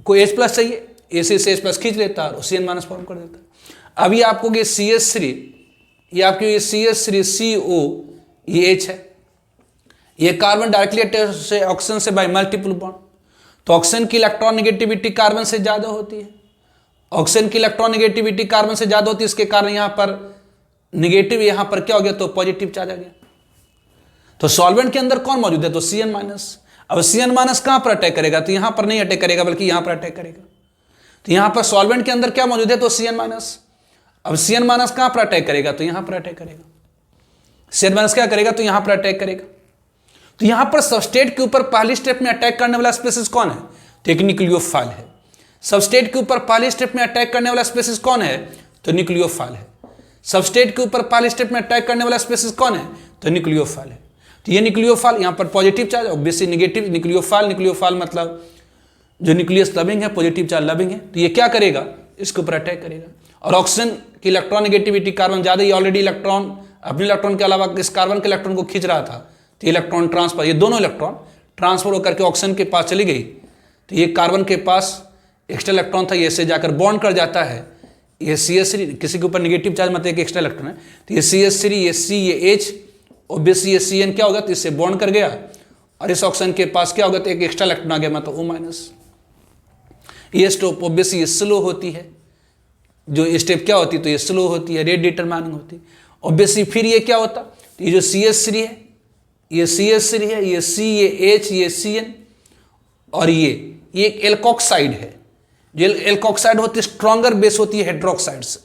S1: को H+ चाहिए, एसिड से H+ खींच लेता है और Cn माइनस फॉर्म कर देता है। अभी आपको ये CH3, ये आपकी ये CH3CO ये H है, ये कार्बन डायरेक्टली अटैच से ऑक्सीजन से बाय मल्टीपल बॉन्ड। तो ऑक्सीजन की इलेक्ट्रॉन नेगेटिविटी कार्बन से ज्यादा होती है, ऑक्सीजन की इलेक्ट्रॉन नेगेटिविटी कार्बन से ज्यादा होती है, इसके कारण यहाँ पर नेगेटिव, यहाँ पर क्या हो गया, तो पॉजिटिव चार्ज आ गया। तो सॉल्वेंट के अंदर कौन मौजूद है, तो Cn माइनस। अब Cn माइनस कहां पर अटैक करेगा, तो यहां पर नहीं अटैक करेगा बल्कि यहां पर अटैक करेगा। तो यहां पर सॉल्वेंट के अंदर क्या मौजूद है, तो Cn माइनस। अब Cn माइनस कहां पर अटैक करेगा, तो यहां पर अटैक करेगा। Cn माइनस क्या करेगा, तो यहां पर अटैक करेगा। तो यहां पर सबस्ट्रेट के ऊपर पहली स्टेप में अटैक करने वाला स्पीसीज कौन है, तो एक न्यूक्लियोफाइल है। सबस्ट्रेट के ऊपर पहली स्टेप में अटैक करने वाला स्पीसीज कौन है, तो न्यूक्लियोफाइल है। सबस्ट्रेट के ऊपर पहले स्टेप में अटैक करने वाला स्पीसीज कौन है, तो न्यूक्लियोफाइल है। तो ये न्यूक्लियोफाइल यहाँ पर positive charge, obviously negative nucleophile, nucleophile मतलब जो न्यूक्लियस लविंग है, पॉजिटिव चार्ज लविंग है। तो ये क्या करेगा, इसके ऊपर अटैक करेगा। और ऑक्सीजन की इलेक्ट्रॉन नेगेटिविटी कार्बन ज़्यादा, ये ऑलरेडी इलेक्ट्रॉन अपने इलेक्ट्रॉन के अलावा इस कार्बन के इलेक्ट्रॉन को खींच रहा था, तो इलेक्ट्रॉन ट्रांसफर, ये दोनों इलेक्ट्रॉन ट्रांसफर होकर के ऑक्सीजन के पास चली गई। तो ये कार्बन के पास एक्स्ट्रा इलेक्ट्रॉन था, ये इससे जाकर बॉन्ड कर जाता है। ये CH3 किसी के ऊपर नेगेटिव चार्ज मतलब एक एक्स्ट्रा इलेक्ट्रॉन है, तो ये CH3, ये C, ये H, ऑब्वियसली ये Cn क्या होगा, तो इससे बॉन्ड कर गया और इस ऑक्सीजन के पास क्या होगा, तो एक एक्स्ट्रा इलेक्ट्रॉन आ गया मतलब O माइनस। ये स्टेप ऑब्वियसली ये स्लो होती है, जो स्टेप क्या होती है, तो ये स्लो होती है, रेट डिटरमाइनिंग होती है ऑब्वियसली। फिर ये क्या होता, तो ये जो CH3 है, ये CH3 है, ये C, ये H, ये Cn और ये एक एल्कोक्साइड है। जो एल्कोक्साइड होती है स्ट्रॉन्गर बेस होती है हाइड्रोक्साइड से,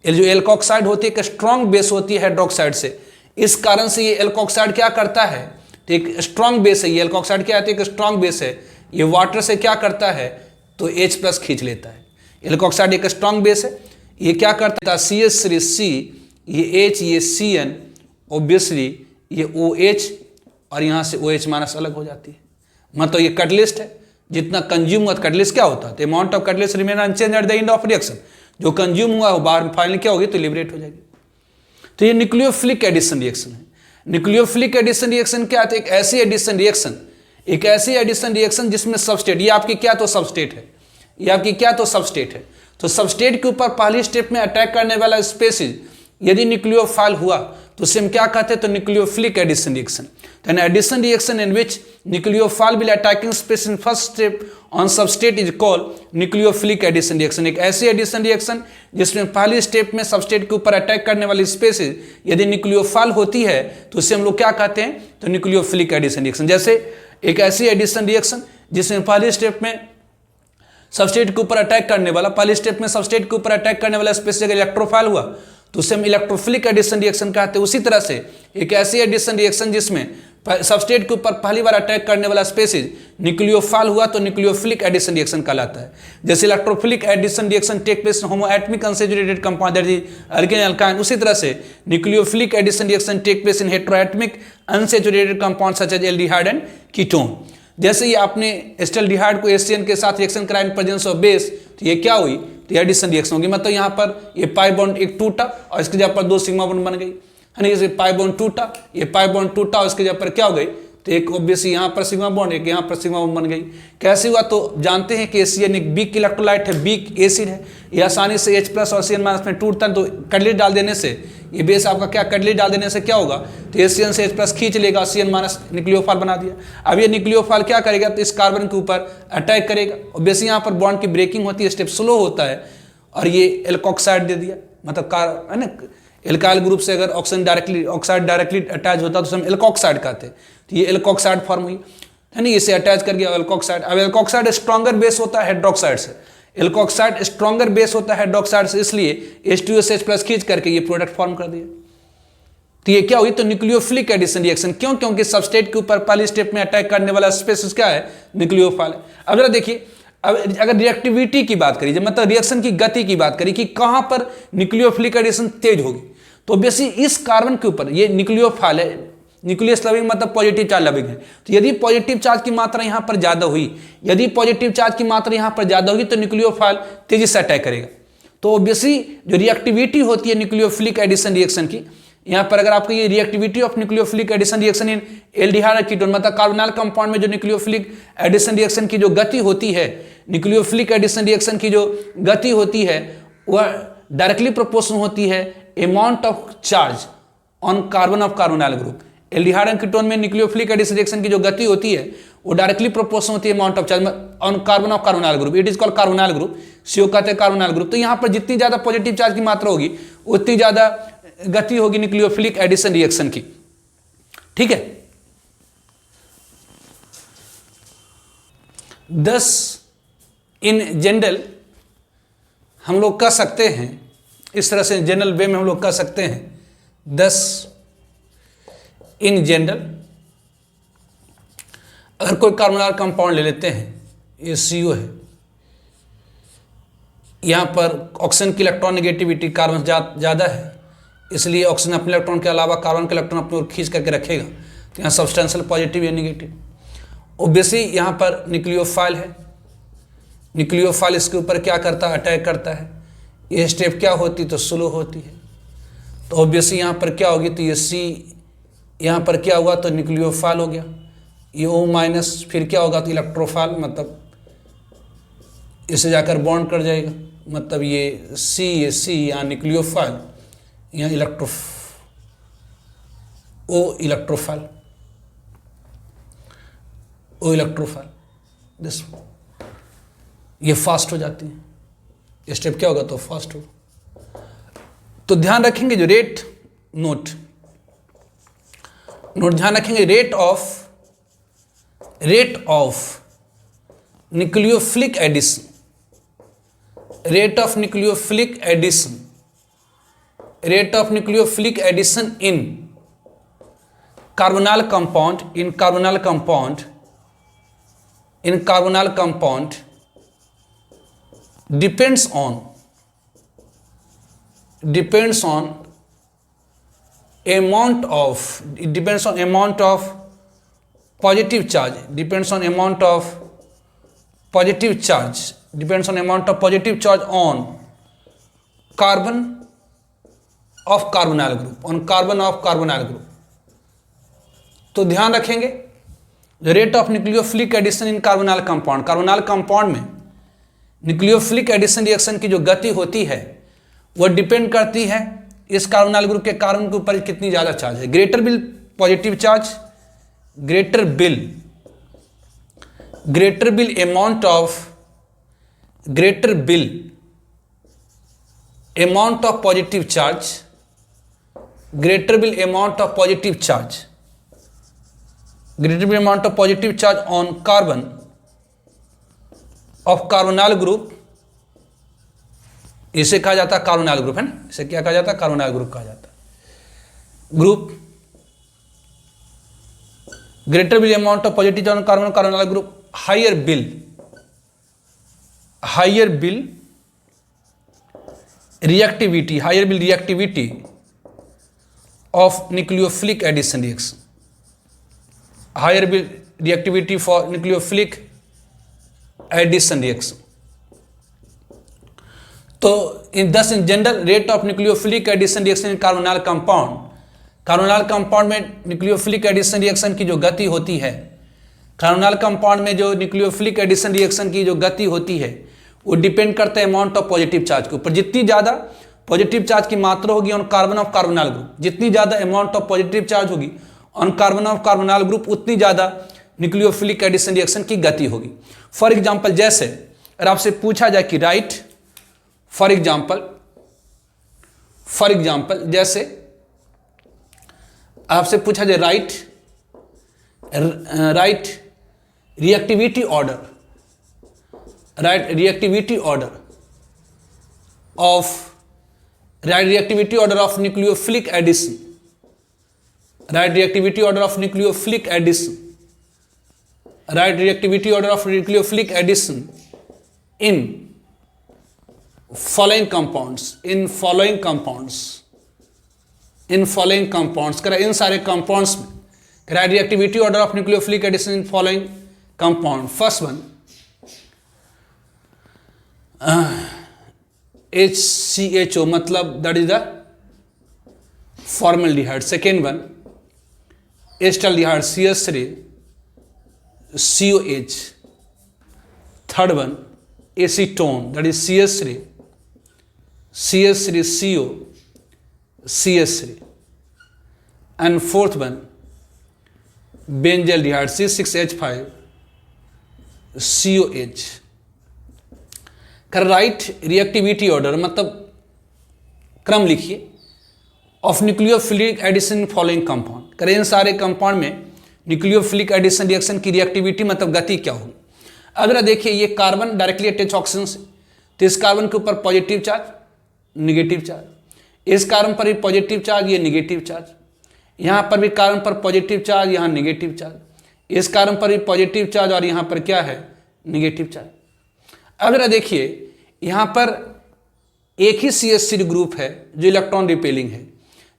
S1: ये जो एल्कोक्साइड होती है एक स्ट्रॉन्ग बेस होती है हाइड्रोक्साइड से। इस कारण से ये एल्कोक्साइड क्या करता है, तो एक स्ट्रॉन्ग बेस है, ये एल्कोक्साइड क्या है, एक स्ट्रॉन्ग बेस है, ये वाटर से क्या करता है, तो H+ खींच लेता है। एल्कोक्साइड एक स्ट्रॉन्ग बेस है, ये क्या करता है, CH3C, ये H, ये Cn, ऑब्वियसली ये OH और यहाँ से OH माइनस अलग हो जाती है, मतलब ये कैटलिस्ट है। जितना कंज्यूम हुआ, कैटलिस्ट क्या होता है, amount of catalyst remain unchange at the end of reaction. जो कंज्यूम हुआ वो बाहर फाइनली क्या होगी, तो लिबरेट हो जाएगी। तो ये न्यूक्लियोफिलिक एडिशन रिएक्शन है। न्यूक्लियोफिलिक एडिशन रिएक्शन क्या है, एक ऐसी एडिशन रिएक्शन, एक ऐसी एडिशन रिएक्शन जिसमें सबस्टेट, ये आपकी क्या तो सबस्टेट है, ये आपकी क्या तो सबस्टेट है। तो सबस्टेट के ऊपर पहली स्टेप में अटैक करने वाला स्पीसीज यदि न्यूक्लियोफाइल हुआ तो उसे हम क्या कहते हैं, तो nucleophilic addition reaction. N addition reaction in which nucleophile will attacking species in first step on substrate is called nucleophilic addition reaction. एक ऐसी एडिशन रिएक्शन जिसमें पहली स्टेप में सबस्टेट के ऊपर अटैक करने वाली स्पीसीज यदि न्यूक्लियोफाइल होती है तो उसे हम लोग क्या कहते हैं, तो न्यूक्लियोफिलिक एडिशन रिएक्शन। जैसे एक ऐसी एडिशन रिएक्शन जिसमें पहली स्टेप में सबस्टेट के ऊपर अटैक करने वाला, पहली स्टेप में सबस्टेट के ऊपर अटैक करने वाला स्पीसीज अगर इलेक्ट्रोफाइल हुआ तो उसे हम इलेक्ट्रोफिलिक एडिशन रिएक्शन कहते हैं। उसी तरह से एक ऐसी एडिशन रिएक्शन जिसमें सबस्टेट के ऊपर पहली बार अटैक करने वाला स्पीसीज न्यूक्लियोफाइल हुआ तो न्यूक्लियोफिलिक एडिशन रिएक्शन कहलाता है। जैसे electrophilic addition reaction take place in homoatomic unsaturated compound that is alkane alkyne, उसी तरह से nucleophilic addition reaction take place in heteroatomic unsaturated compound such as aldehyde and ketone. जैसे ही आपने एस्टल्डिहाइड को HCN के साथ रिएक्शन कराया इन प्रेजेंस ऑफ बेस, तो ये क्या हुई, तो एडिशन रिएक्शन होगी। मतलब यहाँ पर ये पाई बॉन्ड एक टूटा और इसके जगह पर 2 सिग्मा बॉन्ड बन गई है ना, ये पाई बॉन्ड टूटा, ये पाई बॉन्ड टूटा और इसके जगह पर क्या हो गई, तो एक ऑब्वियसली यहाँ पर सिग्मा बॉन्ड, एक यहाँ पर सिग्मा बॉन्ड बन गई। कैसे हुआ तो जानते हैं कि एसी वीक इलेक्ट्रोलाइट है, वीक एसिड है, ये आसानी से H+ और Cn- में टूटता है। तो कैटलिस्ट डाल देने से, ये बेस आपका क्या कैटलिस्ट डाल देने से क्या होगा, तो ACN से H+ खींच लेगा, Cn- न्यूक्लियोफाइल बना दिया। अब ये न्यूक्लियोफाइल क्या करेगा, तो इस कार्बन के ऊपर अटैक करेगा। ऑब्वियसली यहाँ पर बॉन्ड की ब्रेकिंग होती है, स्टेप स्लो होता है, और ये एल्कोक्साइड दे दिया, मतलब है ना, एल्काइल ग्रुप से अगर ऑक्साइड डायरेक्टली अटैच होता है तो हम एल्कोक्साइड कहते हैं। तो ये एल्कोक्साइड फॉर्म हुई है ना, इसे अटैच कर गया एल्कोक्साइड। अब एल्कोक्साइड स्ट्रॉन्गर बेस होता है हाइड्रोक्साइड से, एल्कोक्साइड स्ट्रॉन्गर बेस होता है हाइड्रोक्साइड से, इसलिए H2SH+ खींच करके ये प्रोडक्ट फॉर्म कर दिया। तो ये क्या हुई, तो न्यूक्लियोफिलिक एडिशन रिएक्शन। क्यों? क्योंकि सबस्ट्रेट के ऊपर पहली स्टेप में अटैक करने वाला स्पेसिस क्या है, न्यूक्लियोफाइल। अब जरा देखिए, अब अगर रिएक्टिविटी की बात करिए, मतलब रिएक्शन की गति की बात करिए कि कहां पर न्यूक्लियोफिलिक एडिशन तेज होगी, तो ऑब्वियसली इस कार्बन के ऊपर, ये न्यूक्लियोफाइल है, न्यूक्लियस लविंग मतलब पॉजिटिव चार्ज लविंग है। तो यदि पॉजिटिव चार्ज की मात्रा यहां पर ज्यादा हुई, यदि पॉजिटिव चार्ज की मात्रा यहां पर ज्यादा होगी तो न्यूक्लियोफाइल तेजी से अटैक करेगा। तो ऑब्वियसली जो रिएक्टिविटी होती है न्यूक्लियोफिलिक एडिशन रिएक्शन की, यहाँ पर अगर आपको ये reactivity of nucleophilic addition reaction in aldehyde ketone, मतलब कार्बोनाइल कंपाउंड में जो न्यूक्लियोफिलिक एडिशन रिएक्शन की जो गति होती है, न्यूक्लियोफिलिक एडिशन रिएक्शन की जो गति होती है, वह डायरेक्टली प्रोपोर्शनल होती है amount of charge on carbon of carbonyl group. Aldehyde ketone में न्यूक्लियोफिलिक एडिशन रिएक्शन की जो गति होती है वो डायरेक्टली प्रोपोर्शनल होती है amount of charge on carbon of carbonyl group. It is called carbonyl group, CO कहते हैं कार्बोनाइल ग्रुप। तो यहाँ पर जितनी ज्यादा पॉजिटिव चार्ज की मात्रा होगी उतनी ज्यादा गति होगी न्यूक्लियोफिलिक एडिशन रिएक्शन की। ठीक है, 10 इन जनरल हम लोग कह सकते हैं, इस तरह से जनरल वे में हम लोग कह सकते हैं, 10 इन जनरल अगर कोई कार्बोनाइल कंपाउंड ले लेते हैं, ये CO है, यहाँ पर ऑक्सीजन की इलेक्ट्रॉन नेगेटिविटी कार्बन ज़्यादा है, इसलिए ऑक्सीजन अपने इलेक्ट्रॉन के अलावा कार्बन के इलेक्ट्रॉन अपनी ओर खींच करके रखेगा। तो यहाँ सब्सटेंशियल पॉजिटिव या नेगेटिव। ओब्वियसली यहाँ पर न्यूक्लियोफाइल है, न्यूक्लियोफाइल इसके ऊपर क्या करता है, अटैक करता है। ये स्टेप क्या होती, तो स्लो होती है। तो ऑब्वियसली यहाँ पर क्या होगी, तो ये C यहाँ पर क्या हुआ, तो न्यूक्लियोफाइल हो गया। ये O- फिर क्या होगा, तो इलेक्ट्रोफाइल, मतलब इसे जाकर बॉन्ड कर जाएगा, मतलब ये C यहाँ न्यूक्लियोफाइल, यहाँ इलेक्ट्रोफाइल दिस, ये फास्ट हो जाती है। ये स्टेप क्या होगा, तो फास्ट हो। तो ध्यान रखेंगे जो नोट ध्यान रखेंगे, rate of nucleophilic addition, rate of nucleophilic addition in carbonyl compound depends on amount of positive charge, on carbon of carbonyl group, तो ध्यान रखेंगे rate of nucleophilic addition in carbonyl compound में न्यूक्लियोफिलिक एडिशन रिएक्शन की जो गति होती है वह डिपेंड करती है इस कार्बोनाइल ग्रुप के कार्बन के ऊपर कितनी ज़्यादा चार्ज है। Greater bill positive charge, greater will amount of positive charge on carbon of carbonyl group, इसे कहा जाता है कार्बोनाइल ग्रुप, है ना, इसे क्या कहा जाता है, कार्बोनाइल ग्रुप कहा जाता है। Group greater will amount of positive charge on carbonyl group, higher will reactivity of nucleophilic addition reaction, higher will reactivity for nucleophilic addition reaction. तो in general rate of nucleophilic addition reaction in carbonyl compound carbonyl compound में nucleophilic addition reaction की जो गति होती है, carbonyl compound में जो nucleophilic addition reaction की जो गति होती है वो डिपेंड करता है अमाउंट ऑफ पॉजिटिव चार्ज के ऊपर। जितनी ज़्यादा पॉजिटिव चार्ज की मात्रा होगी on carbon of carbonyl group, जितनी ज़्यादा अमाउंट ऑफ पॉजिटिव चार्ज होगी on carbon of carbonyl group, उतनी ज़्यादा न्यूक्लियोफिलिक एडिशन रिएक्शन की गति होगी। फॉर एग्जाम्पल, जैसे अगर आपसे पूछा जाए कि राइट, फॉर एग्जाम्पल जैसे आपसे पूछा जाए right reactivity order, reactivity order of nucleophilic addition, reactivity order of nucleophilic addition in following compounds करा इन सारे कंपाउंड्स में करा reactivity order of nucleophilic addition in following compound. First one HCHO, मतलब that is the formaldehyde. Second one acetaldehyde CH3 COH। Third one acetone that is CH3 CO CH3। And fourth one benzaldehyde C6H5 COH। कर right reactivity order मतलब क्रम लिखिए of nucleophilic addition following compound. करें इन सारे compound में nucleophilic addition reaction की reactivity मतलब गति क्या होगी। अगर देखिए ये कार्बन डायरेक्टली अटैच ऑक्सीजन से, तो इस कार्बन के ऊपर पॉजिटिव चार्ज निगेटिव चार्ज, इस कार्बन पर भी पॉजिटिव चार्ज, ये निगेटिव चार्ज, यहाँ पर भी कार्बन पर पॉजिटिव चार्ज, यहाँ निगेटिव चार्ज, इस कार्बन पर भी पॉजिटिव चार्ज और यहाँ पर क्या है निगेटिव चार्ज। अगर देखिए यहाँ पर एक ही CH3 ग्रुप है जो इलेक्ट्रॉन रिपेलिंग है,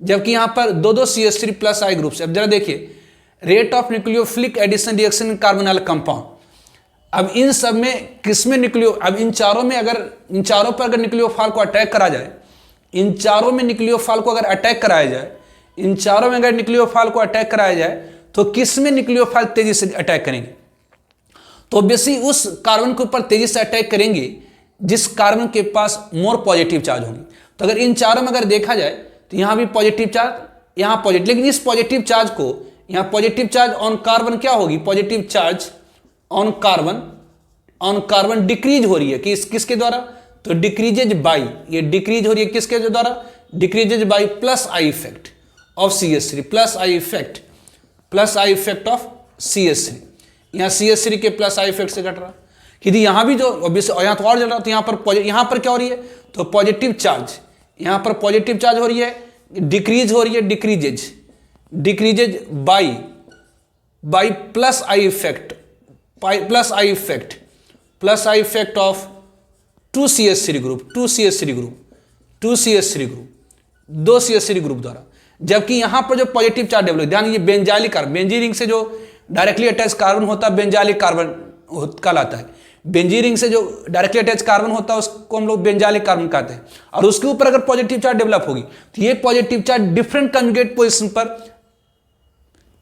S1: जबकि यहाँ पर दो CH3 प्लस I ग्रुप है। अब जरा देखिए rate of nucleophilic addition reaction in carbonyl compound. अब इन सब में किसमें अब इन चारों में अगर इन चारों पर अगर न्यूक्लियोफाइल को अटैक करा जाए, इन चारों में न्यूक्लियोफाइल को अगर अटैक कराया जाए, इन चारों में अगर न्यूक्लियोफाइल को अटैक कराया जाए तो किसमें न्यूक्लियोफाइल तेजी से अटैक करेंगे, तो ऑब्वियसली उस कार्बन के ऊपर तेजी से अटैक करेंगे जिस कार्बन के पास मोर पॉजिटिव चार्ज होंगे। तो अगर इन चारों में अगर देखा जाए तो यहाँ भी पॉजिटिव चार्ज, यहाँ पॉजिटिव, लेकिन इस पॉजिटिव चार्ज को यहाँ पॉजिटिव चार्ज ऑन कार्बन क्या होगी, positive charge on carbon decrease हो रही है किसके द्वारा, तो डिक्रीजेज बाई, ये डिक्रीज हो रही है किसके द्वारा, decreases by plus I effect of CH3, plus I effect of CH3। यहाँ CH3 के प्लस आई इफेक्ट से घट रहा, यदि यहाँ भी जो ऑब्वियसली यहाँ तो और जल रहा, तो यहाँ पर क्या हो रही है, तो पॉजिटिव चार्ज, यहाँ पर पॉजिटिव चार्ज हो रही है, डिक्रीज हो रही है, decreases by plus I effect of 2 CH3 group, 2 CH3 group द्वारा। जबकि यहाँ पर जो पॉजिटिव चार्ज डेवलप, ध्यान ये बेंजाइलिक कार्बन, बेंजीन रिंग से जो डायरेक्टली अटैच कार्बन होता है बेंजाइलिक कार्बन कहलाता है। बेंजीन रिंग से जो डायरेक्टली अटैच कार्बन होता है उसको हम लोग बेंजाइलिक कार्बन कहते हैं। और उसके ऊपर अगर पॉजिटिव चार्ज डेवलप होगी तो ये positive charge different conjugate position पर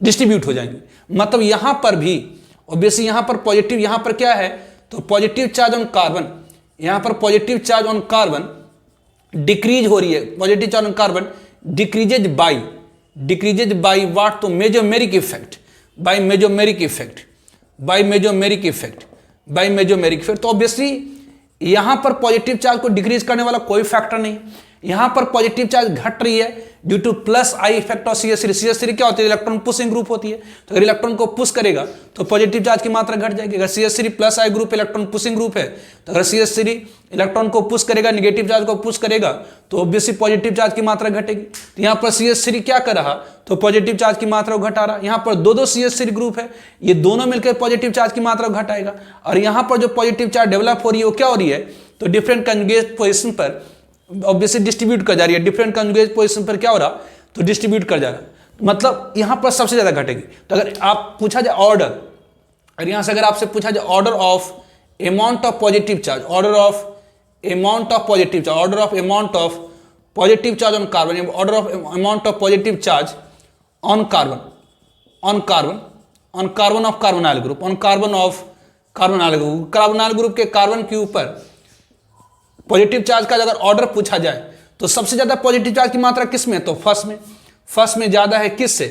S1: डिस्ट्रीब्यूट हो जाएंगे। मतलब यहाँ पर भी ऑब्वियसली यहाँ पर पॉजिटिव, यहाँ पर क्या है, तो पॉजिटिव चार्ज ऑन कार्बन, यहाँ पर positive charge on carbon decrease हो रही है, positive charge on carbon decreases by what, तो mesomeric effect, by mesomeric effect. तो ऑब्वियसली यहाँ पर पॉजिटिव चार्ज को डिक्रीज करने वाला कोई फैक्टर नहीं, यहाँ पर पॉजिटिव चार्ज घट रही है due two plus I effect of CH3 क्या होती है, इलेक्ट्रॉन पुशिंग ग्रुप होती है। तो अगर इलेक्ट्रॉन को पुश करेगा तो पॉजिटिव चार्ज की मात्रा घट जाएगी। अगर CH3 प्लस आई ग्रुप इलेक्ट्रॉन पुशिंग ग्रुप है, तो अगर CH3 इलेक्ट्रॉन को पुश करेगा, निगेटिव चार्ज को पुश करेगा, तो ऑब्वियसली पॉजिटिव चार्ज की मात्रा घटेगी। तो यहाँ पर CH3 क्या कर रहा, तो पॉजिटिव चार्ज की मात्रा को घटा रहा। यहाँ पर दो CH3 ग्रुप है, ये दोनों मिलकर पॉजिटिव चार्ज की मात्रा को घटाएगा। और यहाँ पर जो पॉजिटिव चार्ज डेवलप हो रही है वो क्या हो रही है, तो डिफरेंट कंजुगेट पोजिशन पर ऑब्वियसली डिस्ट्रीब्यूट कर जा रही है। डिफरेंट कंजुगेट पोजीशन पर क्या हो रहा, तो डिस्ट्रीब्यूट कर जा रहा, मतलब यहां पर सबसे ज्यादा घटेगी। तो अगर आप पूछा जाए ऑर्डर, और यहां से अगर आपसे पूछा जाए order of amount of positive charge, order of amount of positive charge on carbon, order of amount of positive charge on carbon of carbonyl group, on carbon of carbonyl group, carbonyl group के carbon के ऊपर positive charge का अगर order पूछा जाए तो सबसे ज्यादा पॉजिटिव चार्ज की मात्रा किस में? तो फर्स्ट में ज्यादा है किससे?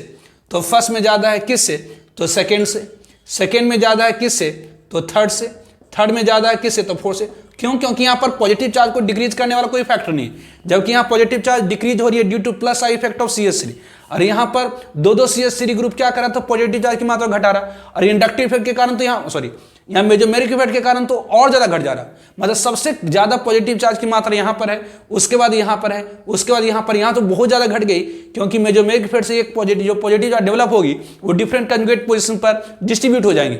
S1: तो फर्स्ट में ज्यादा है किससे? तो सेकंड से। सेकंड में ज्यादा है किससे? तो थर्ड से। थर्ड में ज्यादा है किससे? तो फोर्थ से। क्यों? क्योंकि यहाँ पर पॉजिटिव चार्ज को डिक्रीज करने वाला कोई फैक्टर नहीं है, जबकि यहाँ पॉजिटिव चार्ज डिक्रीज हो रही है due two plus I effect of CH3। और यहाँ पर दो CH3 ग्रुप क्या कर रहा था? पॉजिटिव चार्ज की मात्रा घटा रहा, और इंडक्टिव इफेक्ट के कारण तो यहाँ मेजोमेरिक इफेक्ट के कारण तो और ज्यादा घट जा रहा। मतलब सबसे ज्यादा पॉजिटिव चार्ज की मात्रा यहाँ पर है, उसके बाद यहाँ पर है, उसके बाद यहाँ पर, यहाँ तो बहुत ज्यादा घट गई, क्योंकि मेजोमेरिक इफेक्ट से एक पॉजिटिव चार्ज डेवलप होगी वो डिफरेंट कंजुगेट पोजीशन पर डिस्ट्रीब्यूट हो जाएंगे।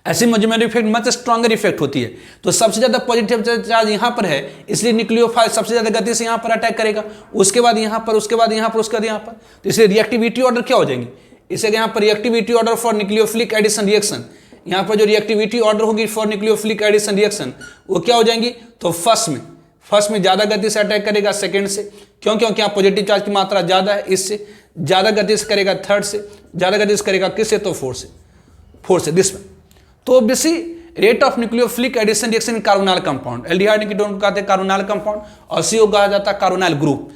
S1: ऐसी mesomeric effect much stronger effect होती है। तो सबसे ज्यादा पॉजिटिव चार्ज यहाँ पर है, इसलिए न्यूक्लियोफाइल सबसे ज्यादा गति से यहाँ पर अटैक करेगा, उसके बाद यहाँ पर, उसके बाद यहाँ पर, उसके बाद यहाँ पर। तो इसलिए रिएक्टिविटी ऑर्डर क्या हो जाएंगे? इसे यहाँ पर reactivity order for nucleophilic addition reaction, यहाँ पर जो रिएक्टिविटी ऑर्डर होगी फॉर न्यूक्लियोफिलिक एडिशन रिएक्शन वो क्या हो जाएंगी? तो फर्स्ट में ज्यादा गति से अटैक करेगा सेकंड से। क्यों? क्योंकि यहाँ पॉजिटिव चार्ज की मात्रा ज्यादा है, इससे ज्यादा गति से करेगा थर्ड से, ज्यादा गति से करेगा किससे? तो फोर्थ से दिस में। तो obviously rate of nucleophilic addition reaction in carbonyl compound, aldehyde ketone को कहते हैं कार्बोनाइल कंपाउंड, और CO कहा जाता है कार्बोनाइल ग्रुप।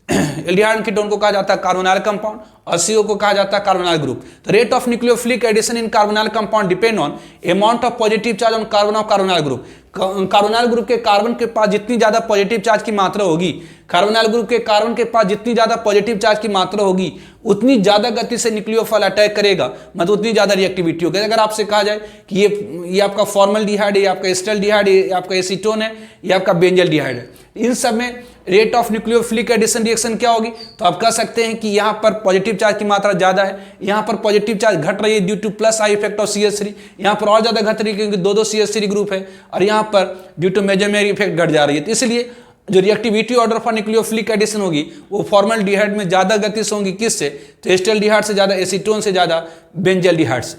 S1: एल्डिहाइड कीटोन को कहा जाता है कार्बोनाइल कंपाउंड और CO को कहा जाता है कार्बोनाइल ग्रुप। तो rate of nucleophilic addition in carbonyl compound depend on amount of positive charge on carbon of carbonyl group. Carbonyl group के कार्बन के पास जितनी ज्यादा पॉजिटिव चार्ज की मात्रा होगी, कार्बोनाइल ग्रुप के कार्बन के पास जितनी ज्यादा पॉजिटिव चार्ज की मात्रा होगी, उतनी ज्यादा गति से न्यूक्लियोफाइल अटैक करेगा, मतलब उतनी ज्यादा रिएक्टिविटी होगी। अगर आपसे कहा जाए कि ये आपका फॉर्मल्डिहाइड है, ये आपका एसिटाल्डिहाइड है, ये आपका एसीटोन है, ये आपका बेंजल्डिहाइड है, इन सब में rate of nucleophilic addition reaction क्या होगी? तो आप कह सकते हैं कि यहाँ पर पॉजिटिव चार्ज की मात्रा ज्यादा है, यहाँ पर पॉजिटिव चार्ज घट रही है due two plus I effect of CH3, यहाँ पर और ज्यादा घट रही है क्योंकि दो CH3 ग्रुप है, और यहाँ पर ड्यू टू मेजोमेरिक इफेक्ट घट जा रही है। तो इसलिए जो reactivity order for nucleophilic addition होगी वो फॉर्मल्डिहाइड में ज्यादा गति से होंगी, किससे? तो एसिटाल्डिहाइड से ज्यादा, एसीटोन से ज्यादा, बेंजल्डिहाइड से।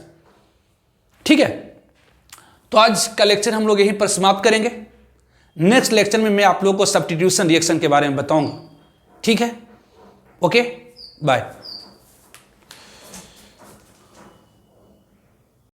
S1: ठीक है, तो आज का लेक्चर हम लोग यहीं पर समाप्त करेंगे। नेक्स्ट लेक्चर में मैं आप लोगों को सब्स्टिट्यूशन रिएक्शन के बारे में बताऊंगा। ठीक है, ओके, बाय।